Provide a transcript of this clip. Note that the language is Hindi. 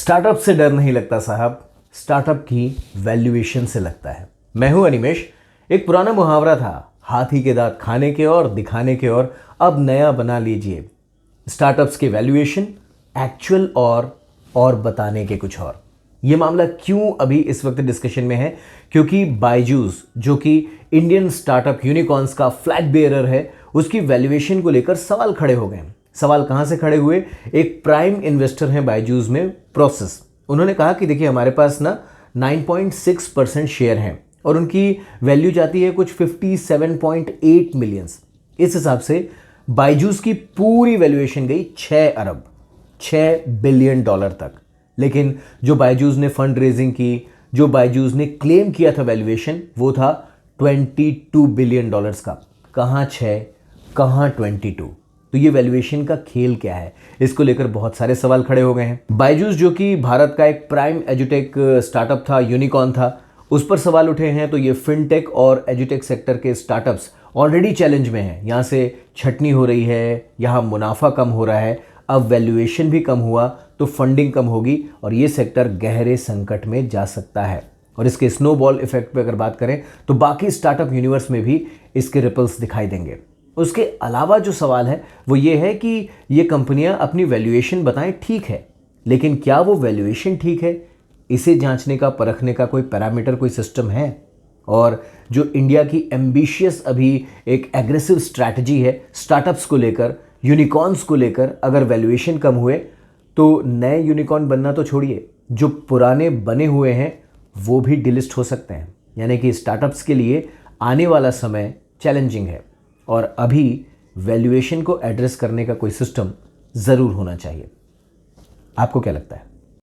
स्टार्टअप से डर नहीं लगता साहब, स्टार्टअप की वैल्यूएशन से लगता है। मैं हूं अनिमेश। एक पुराना मुहावरा था, हाथी के दांत खाने के और दिखाने के और, अब नया बना लीजिए। स्टार्टअप्स के वैल्यूएशन एक्चुअल और बताने के कुछ और। ये मामला क्यों अभी इस वक्त डिस्कशन में है? क्योंकि बायजूस, जो कि इंडियन स्टार्टअप यूनिकॉर्न्स का फ्लैग बेयरर है, उसकी वैल्यूएशन को लेकर सवाल खड़े हो गए। सवाल कहां से खड़े हुए? एक प्राइम इन्वेस्टर हैं बायजूस में, प्रोसेस। उन्होंने कहा कि देखिए, हमारे पास ना 9.6% शेयर हैं और उनकी वैल्यू जाती है कुछ 57.8 मिलियंस। इस हिसाब से बायजूस की पूरी वैल्यूएशन गई 6 अरब, 6 बिलियन डॉलर तक। लेकिन जो बायजूस ने फंड रेजिंग की, जो बायजूस ने क्लेम किया था वैल्यूएशन, वो था 22 बिलियन डॉलर्स का। कहां 6, कहां 22? तो ये वैल्यूएशन का खेल क्या है? इसको लेकर बहुत सारे सवाल खड़े हो गए हैं। बायजूस, जो कि भारत का एक प्राइम एजुटेक स्टार्टअप था, यूनिकॉर्न था, उस पर सवाल उठे हैं। तो ये फिनटेक और एजुटेक सेक्टर के स्टार्टअप्स ऑलरेडी चैलेंज में हैं। यहाँ से छटनी हो रही है, यहाँ मुनाफा कम हो रहा है, अब वैल्यूएशन भी कम हुआ तो फंडिंग कम होगी और ये सेक्टर गहरे संकट में जा सकता है। और इसके स्नोबॉल इफेक्ट पे अगर बात करें तो बाकी स्टार्टअप यूनिवर्स में भी इसके रिपल्स दिखाई देंगे। उसके अलावा जो सवाल है वो ये है कि ये कंपनियां अपनी वैल्यूएशन बताएं, ठीक है, लेकिन क्या वो वैल्यूएशन ठीक है? इसे जांचने का, परखने का कोई पैरामीटर, कोई सिस्टम है? और जो इंडिया की एम्बिशियस अभी एक एग्रेसिव स्ट्रैटेजी है स्टार्टअप्स को लेकर, यूनिकॉर्न्स को लेकर, अगर वैल्यूएशन कम हुए तो नए यूनिकॉर्न बनना तो छोड़िए, जो पुराने बने हुए हैं वो भी डिलिस्ट हो सकते हैं। यानी कि स्टार्टअप्स के लिए आने वाला समय चैलेंजिंग है और अभी वैल्यूएशन को एड्रेस करने का कोई सिस्टम ज़रूर होना चाहिए। आपको क्या लगता है?